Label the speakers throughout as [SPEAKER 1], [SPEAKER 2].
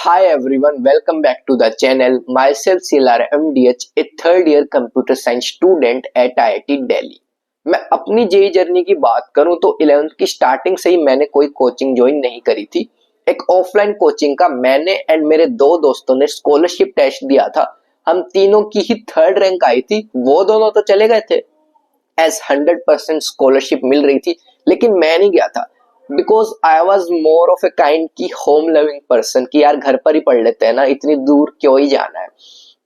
[SPEAKER 1] Hi everyone, welcome back to the channel. Myself CLR MDH, a third year computer science student at IIT Delhi. मैं अपनी JEE journey की बात करूं तो 11th की starting से ही मैंने कोई कोचिंग ज्वाइन नहीं करी थी। एक ऑफलाइन कोचिंग का मैंने एंड मेरे दो दोस्तों ने स्कॉलरशिप टेस्ट दिया था। हम तीनों की ही थर्ड रैंक आई थी। वो दोनों तो चले गए थे एज 100% स्कॉलरशिप मिल रही थी, लेकिन मैं नहीं गया था because I was more of a kind की होम लविंग पर्सन कि यार घर पर ही पढ़ लेते हैं ना, इतनी दूर क्यों ही जाना है।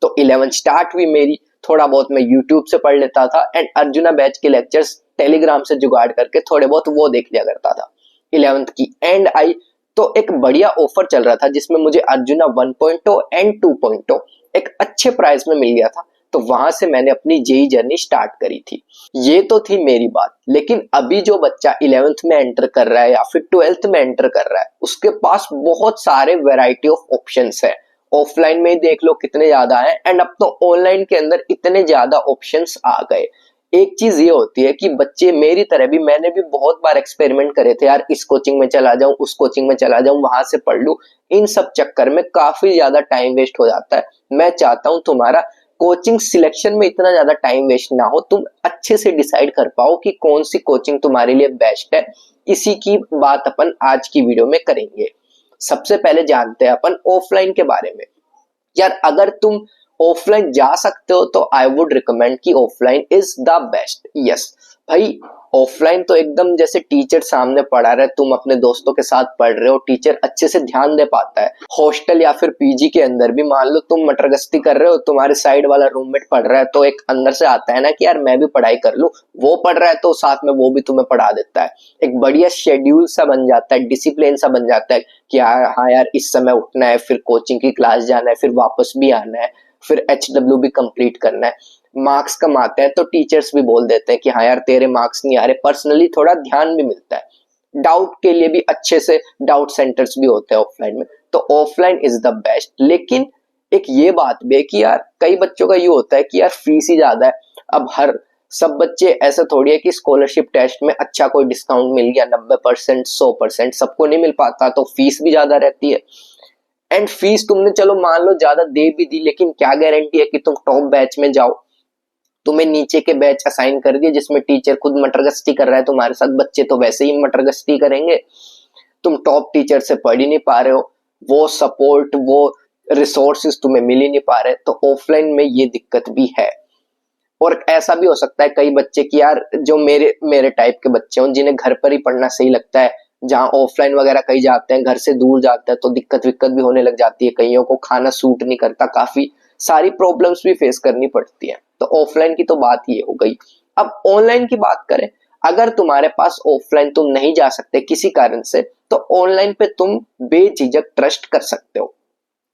[SPEAKER 1] तो 11th स्टार्ट हुई मेरी, थोड़ा बहुत मैं यूट्यूब से पढ़ लेता था एंड अर्जुना बैच के लेक्चर्स टेलीग्राम से जुगाड़ करके थोड़े बहुत वो देख लिया करता था। 11th की एंड आई तो एक बढ़िया ऑफर चल रहा था जिसमें मुझे अर्जुना 1.0 एंड 2.0 एक अच्छे प्राइस में मिल गया था। तो वहां से मैंने अपनी जेई जर्नी स्टार्ट करी थी। ये तो थी मेरी बात, लेकिन अभी जो बच्चा 11th में एंटर कर रहा है या फिर 12th में एंटर कर रहा है उसके पास बहुत सारे वैरायटी ऑफ ऑप्शंस है। ऑफलाइन में ही देख लो कितने ज्यादा है एंड अब तो ऑनलाइन के अंदर इतने ज्यादा ऑप्शंस आ गए। एक चीज ये होती है कि बच्चे मेरी तरह भी, मैंने भी बहुत बार एक्सपेरिमेंट करे थे यार, इस कोचिंग में चला जाऊं, उस कोचिंग में चला जाऊं, वहां से पढ़ लूं। इन सब चक्कर में काफी ज्यादा टाइम वेस्ट हो जाता है। मैं चाहता हूं तुम्हारा कोचिंग सिलेक्शन में इतना ज्यादा टाइम वेस्ट ना हो, तुम अच्छे से डिसाइड कर पाओ कि कौन सी कोचिंग तुम्हारे लिए बेस्ट है। इसी की बात अपन आज की वीडियो में करेंगे। सबसे पहले जानते हैं अपन ऑफलाइन के बारे में। यार अगर तुम ऑफलाइन जा सकते हो तो आई वुड रिकमेंड कि offline is the best. Yes भाई, ऑफलाइन तो एकदम जैसे टीचर सामने पढ़ा रहे, तुम अपने दोस्तों के साथ पढ़ रहे हो, टीचर अच्छे से ध्यान दे पाता है। हॉस्टल या फिर पीजी के अंदर भी मान लो तुम मटरगस्ती कर रहे हो, तुम्हारे साइड वाला रूममेट पढ़ रहा है तो एक अंदर से आता है ना कि यार मैं भी पढ़ाई कर लूं, वो पढ़ रहा है तो साथ में वो भी तुम्हें पढ़ा देता है। एक बढ़िया शेड्यूल सा बन जाता है, डिसिप्लिन सा बन जाता है कि यार हाँ यार इस समय उठना है, फिर कोचिंग की क्लास जाना है, फिर वापस भी आना है, फिर HW भी कंप्लीट करना है। मार्क्स कम आते हैं तो टीचर्स भी बोल देते हैं कि हाँ यार तेरे मार्क्स नहीं आ रहे, पर्सनली थोड़ा ध्यान भी मिलता है। डाउट के लिए भी अच्छे से डाउट सेंटर्स भी होते हैं ऑफलाइन में। तो ऑफलाइन इज द बेस्ट। लेकिन एक ये बात भी है कि यार कई बच्चों का ये होता है कि यार फीस ही ज्यादा है। अब हर सब बच्चे ऐसा थोड़ी है कि स्कॉलरशिप टेस्ट में अच्छा कोई डिस्काउंट मिल गया 90% 100%, सबको नहीं मिल पाता, तो फीस भी ज्यादा रहती है। एंड फीस तुमने चलो मान लो ज्यादा दे भी दी, लेकिन क्या गारंटी है कि तुम टॉप बैच में जाओ। तुम्हें नीचे के बैच असाइन कर दिए जिसमें टीचर खुद मटरगस्ती कर रहा है तुम्हारे साथ, बच्चे तो वैसे ही मटरगस्ती करेंगे। तुम टॉप टीचर से पढ़ ही नहीं पा रहे हो, वो सपोर्ट वो रिसोर्सेज तुम्हें मिल ही नहीं पा रहे। तो ऑफलाइन में ये दिक्कत भी है। और ऐसा भी हो सकता है कई बच्चे की यार जो मेरे टाइप के बच्चे हों जिन्हें घर पर ही पढ़ना सही लगता है, जहाँ ऑफलाइन वगैरह कहीं जाते हैं घर से दूर जाते हैं तो दिक्कत विक्कत भी होने लग जाती है, कईयों को खाना सूट नहीं करता, काफी सारी प्रॉब्लम्स भी फेस करनी पड़ती है। तो ऑफलाइन की तो बात ये हो गई। अब ऑनलाइन की बात करें, अगर तुम्हारे पास ऑफलाइन तुम नहीं जा सकते किसी कारण से, तो ऑनलाइन पे तुम बेझिझक ट्रस्ट कर सकते हो।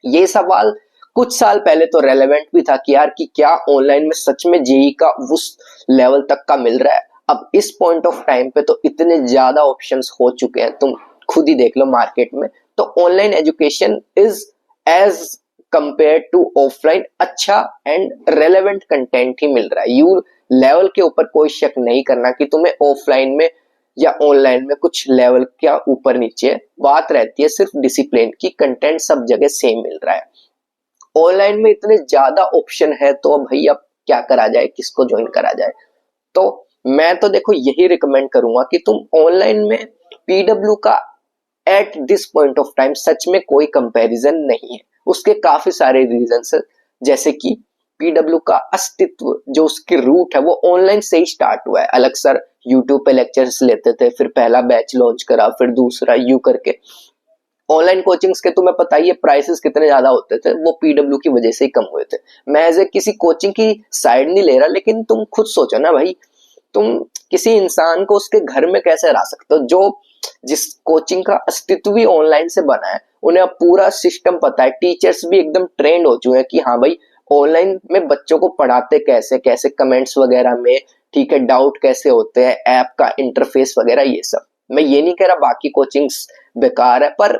[SPEAKER 1] ये सवाल कुछ साल पहले तो रेलेवेंट भी था कि यार कि क्या ऑनलाइन में सच में जेई का उस लेवल तक का मिल रहा है। अब इस पॉइंट ऑफ टाइम पे तो इतने ज्यादा ऑप्शंस हो चुके हैं, तुम खुद ही देख लो मार्केट में। तो online education is as compare to offline अच्छा एंड रेलेवेंट कंटेंट ही मिल रहा है। यू लेवल के ऊपर कोई शक नहीं करना कि तुम्हें ऑफलाइन में या ऑनलाइन में कुछ लेवल क्या ऊपर नीचे, बात रहती है सिर्फ डिसिप्लिन की। कंटेंट सब जगह सेम मिल रहा है। ऑनलाइन में इतने ज्यादा ऑप्शन है तो भाई अब क्या करा जाए, किसको ज्वाइन करा जाए। तो मैं तो देखो यही रिकमेंड करूंगा कि तुम ऑनलाइन में पीडब्ल्यू का at this point of time सच में कोई कंपैरिजन नहीं है। उसके काफी सारे रीजंस है, जैसे कि पीडब्ल्यू का अस्तित्व जो उसकी रूट है वो ऑनलाइन से ही स्टार्ट हुआ है। अलग सर यूट्यूब पे लेक्चर्स लेते थे, फिर पहला बैच लॉन्च करा, फिर दूसरा, यू करके। ऑनलाइन कोचिंग्स के तुम्हें पता ही है प्राइसेस कितने ज्यादा होते थे, वो पीडब्ल्यू की वजह से ही कम हुए थे। मैं एज ए किसी कोचिंग की साइड नहीं ले रहा, लेकिन तुम खुद सोचो ना भाई, तुम किसी इंसान को उसके घर में कैसे हरा सकते हो जो जिस कोचिंग का अस्तित्व भी ऑनलाइन से बना है। उन्हें अब पूरा सिस्टम पता है, टीचर्स भी एकदम ट्रेंड हो चुके हैं कि हाँ भाई ऑनलाइन में बच्चों को पढ़ाते कैसे कैसे, कमेंट्स वगैरह में, ठीक है, डाउट कैसे होते हैं, ऐप का इंटरफेस वगैरह, ये सब। मैं ये नहीं कह रहा बाकी कोचिंग्स बेकार है, पर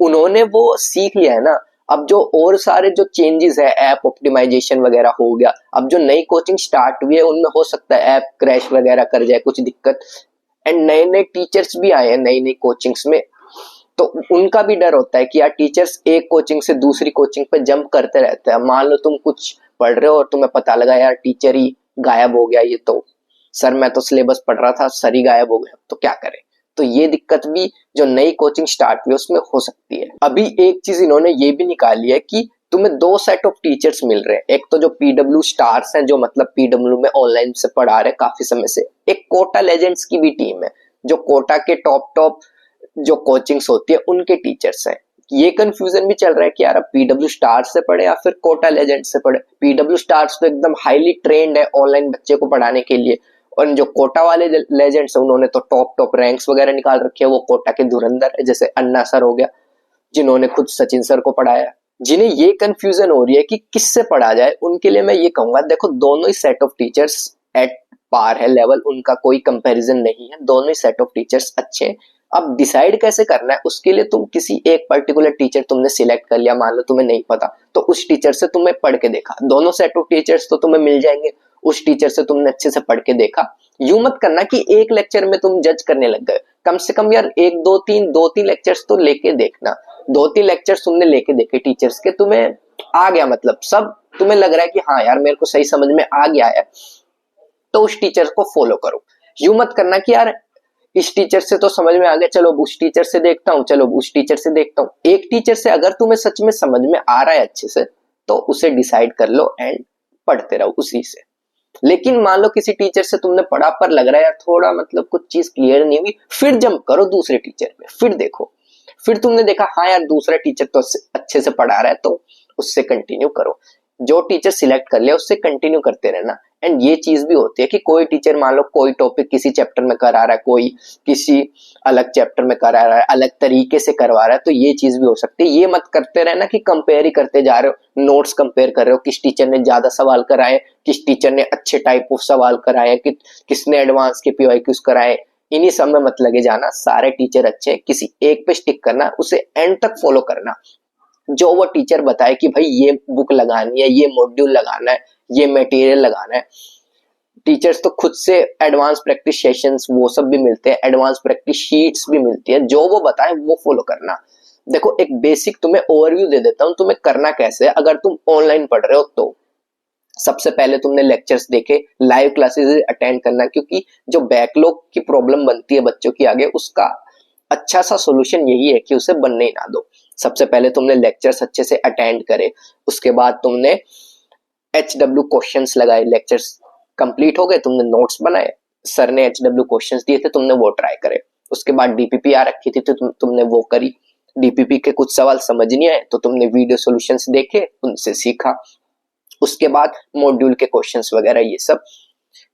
[SPEAKER 1] उन्होंने वो सीख लिया है ना। अब जो और सारे जो चेंजेस है, ऐप ऑप्टिमाइजेशन वगैरह हो गया, अब जो नई कोचिंग स्टार्ट हुई है उनमें हो सकता है ऐप क्रैश वगैरह कर जाए, कुछ दिक्कत, एंड नए नए टीचर्स भी आए हैं नई नई कोचिंग्स में। तो उनका भी डर होता है कि यार टीचर्स एक कोचिंग से दूसरी कोचिंग पे जंप करते रहते हैं। मान लो तुम कुछ पढ़ रहे हो और तुम्हें पता लगा यार टीचर ही गायब हो गया, ये तो सर मैं तो सिलेबस पढ़ रहा था, सर ही गायब हो गया, तो क्या करें। तो ये दिक्कत भी जो नई कोचिंग स्टार्ट हुई उसमें हो सकती है। अभी एक चीज इन्होंने ये भी निकाली है कि तुम्हें दो सेट ऑफ टीचर्स मिल रहे हैं। एक तो जो पीडब्ल्यू स्टार्स हैं, जो मतलब पीडब्ल्यू में ऑनलाइन से पढ़ा रहे काफी समय से। एक कोटा लेजेंड्स की भी टीम है, जो कोटा के टॉप जो कोचिंग्स होती है उनके टीचर्स हैं। ये कंफ्यूजन भी चल रहा है कि यार अब पीडब्ल्यू स्टार्स से पढ़े या फिर कोटा लेजेंड्स से पढ़े। पीडब्ल्यू स्टार्स तो एकदम हाईली ट्रेंड है ऑनलाइन बच्चे को पढ़ाने के लिए, और जो कोटा वाले लेजेंड्स है उन्होंने तो टॉप रैंक्स वगैरह निकाल रखे हैं। वो कोटा के धुरंधर है, जैसे अन्ना सर हो गया, जिन्होंने खुद सचिन सर को पढ़ाया। जिन्हें ये कंफ्यूजन हो रही है कि किससे पढ़ा जाए, उनके लिए मैं ये कहूंगा, देखो दोनों ही set of teachers at par है लेवल, उनका कोई कंपैरिजन नहीं है, दोनों ही सेट ऑफ टीचर्स अच्छे हैं। अब डिसाइड कैसे करना है, उसके लिए तुम किसी एक पर्टिकुलर टीचर तुमने सिलेक्ट कर लिया, मान लो तुम्हें नहीं पता, तो उस टीचर से तुम्हें पढ़ के देखा। दोनों सेट ऑफ टीचर्स तो तुम्हें मिल जाएंगे, उस टीचर से तुमने अच्छे से पढ़ के देखा। यूं मत करना कि एक लेक्चर में तुम जज करने लग गए, कम से कम यार दो तीन लेक्चर्स तो लेके देखना। 2-3 लेक्चर्स तुमने लेके देखे टीचर्स के, तुम्हें आ गया, मतलब सब तुम्हें लग रहा है कि हाँ यार मेरे को सही समझ में आ गया है, तो उस टीचर को फॉलो करो। यूं मत करना कि यार इस टीचर से तो समझ में आ गया, चलो उस टीचर से देखता हूँ, चलो उस टीचर से देखता हूँ। एक टीचर से अगर तुम्हें सच में समझ में आ रहा है अच्छे से, तो उसे डिसाइड कर लो एंड पढ़ते रहो उसी से। लेकिन मान लो किसी टीचर से तुमने पढ़ा पर लग रहा है यार थोड़ा मतलब कुछ चीज क्लियर नहीं हुई, फिर जंप करो दूसरे टीचर पे, फिर देखो। फिर तुमने देखा हाँ यार दूसरा टीचर तो अच्छे से पढ़ा रहा है, तो उससे कंटिन्यू करो। जो टीचर सिलेक्ट कर लिया उससे कंटिन्यू करते रहना। एंड ये चीज भी होती है कि कोई टीचर मान लो कोई टॉपिक किसी चैप्टर में करा रहा है, कोई किसी अलग चैप्टर में करा रहा है, अलग तरीके से करवा रहा है, तो ये चीज भी हो सकती है। ये मत करते रहना कि कंपेयर ही करते जा रहे हो, नोट्स कंपेयर कर रहे हो, किस टीचर ने ज्यादा सवाल कराए, किस टीचर ने अच्छे टाइप ऑफ सवाल कराए, किसने एडवांस के PYQs कराए। इन्हीं सब में मत लगे जाना। सारे टीचर अच्छे, किसी एक पे स्टिक करना, उसे एंड तक फॉलो करना। जो वो टीचर बताए कि भाई ये बुक लगानी है, ये मॉड्यूल लगाना है, ये मटेरियल लगाना है। टीचर्स तो खुद से एडवांस प्रैक्टिस सेशंस वो सब भी मिलते हैं, एडवांस प्रैक्टिस शीट्स भी मिलती है, जो वो बताए वो फॉलो करना। देखो एक बेसिक तुम्हें ओवरव्यू दे देता हूँ, तुम्हें करना कैसे है। अगर तुम ऑनलाइन पढ़ रहे हो तो सबसे पहले तुमने लेक्चर्स देखे, लाइव क्लासेस अटेंड करना, क्योंकि जो बैकलॉग की प्रॉब्लम बनती है बच्चों की आगे, उसका अच्छा सा सोल्यूशन यही है कि उसे बनने ही ना दो। सबसे पहले तुमने लेक्चर्स अच्छे से अटेंड करे, उसके बाद तुमने HW क्वेश्चंस लगाए, लेक्चर्स कंप्लीट हो गए, तुमने नोट्स बनाए, सर ने HW क्वेश्चंस दिए थे, तुमने वो ट्राई करे। उसके बाद DPP आ रखी थी तो तुमने वो करी। DPP के कुछ सवाल समझ नहीं आए तो तुमने वीडियो सॉल्यूशंस देखे, उनसे सीखा। उसके बाद मॉड्यूल के क्वेश्चंस वगैरह ये सब।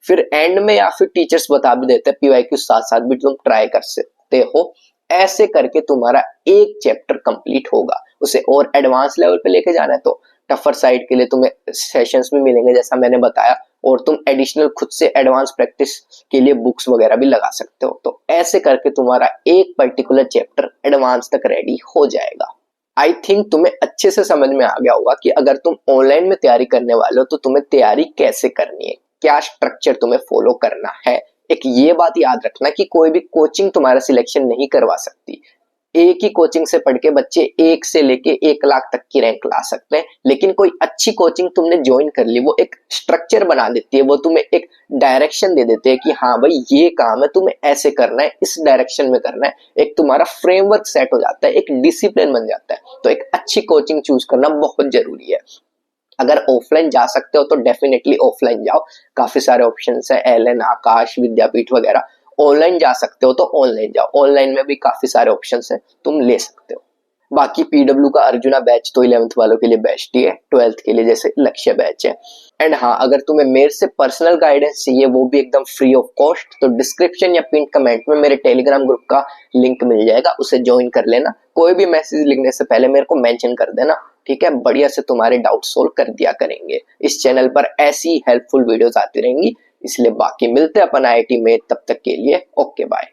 [SPEAKER 1] फिर एंड में या फिर टीचर्स बता भी देते हैं PYQ साथ साथ भी तुम ट्राई कर सकते हो। ऐसे करके तुम्हारा एक चैप्टर कंप्लीट होगा। उसे और एडवांस लेवल पे लेके जाना है तो टफर साइड के लिए तुम्हें सेशंस भी मिलेंगे जैसा मैंने बताया, और तुम एडिशनल खुद से एडवांस प्रैक्टिस के लिए बुक्स वगैरह भी लगा सकते हो। तो ऐसे करके तुम्हारा एक पर्टिकुलर चैप्टर एडवांस तक रेडी हो जाएगा। आई थिंक तुम्हें अच्छे से समझ में आ गया होगा कि अगर तुम ऑनलाइन में तैयारी करने वाले हो तो तुम्हें तैयारी कैसे करनी है, क्या स्ट्रक्चर तुम्हें फॉलो करना है। एक ये बात याद रखना कि कोई भी कोचिंग तुम्हारा सिलेक्शन नहीं करवा सकती। एक ही कोचिंग से पढ़ के बच्चे 1 से लेके 1 लाख तक की रैंक ला सकते हैं, लेकिन कोई अच्छी कोचिंग तुमने ज्वाइन कर ली, वो एक स्ट्रक्चर बना देती है, वो तुम्हें एक डायरेक्शन दे देते हैं कि हाँ भाई ये काम है, तुम्हें ऐसे करना है, इस डायरेक्शन में करना है। एक तुम्हारा फ्रेमवर्क सेट हो जाता है, एक डिसिप्लिन बन जाता है। तो एक अच्छी कोचिंग चूज करना बहुत जरूरी है। अगर ऑफलाइन जा सकते हो तो डेफिनेटली ऑफलाइन जाओ, काफी सारे ऑप्शंस है, LN, आकाश, विद्यापीठ वगैरह। ऑनलाइन जा सकते हो तो ऑनलाइन जाओ, ऑनलाइन में भी काफी सारे ऑप्शंस हैं, तुम ले सकते हो। बाकी PW का अर्जुना बैच तो 11th वालों के लिए बेस्ट ही है, 12th के लिए जैसे लक्ष्य बैच है। एंड हाँ, अगर तुम्हें मेरे से पर्सनल गाइडेंस चाहिए, वो भी एकदम फ्री ऑफ कॉस्ट, तो डिस्क्रिप्शन या पिन कमेंट में मेरे टेलीग्राम ग्रुप का लिंक मिल जाएगा, उसे ज्वाइन कर लेना। कोई भी मैसेज लिखने से पहले मेरे को मेंशन कर देना, ठीक है। बढ़िया से तुम्हारे डाउट सोल्व कर दिया करेंगे। इस चैनल पर ऐसी हेल्पफुल वीडियोस आती रहेंगी, इसलिए बाकी मिलते हैं अपन IIT में, तब तक के लिए ओके बाय।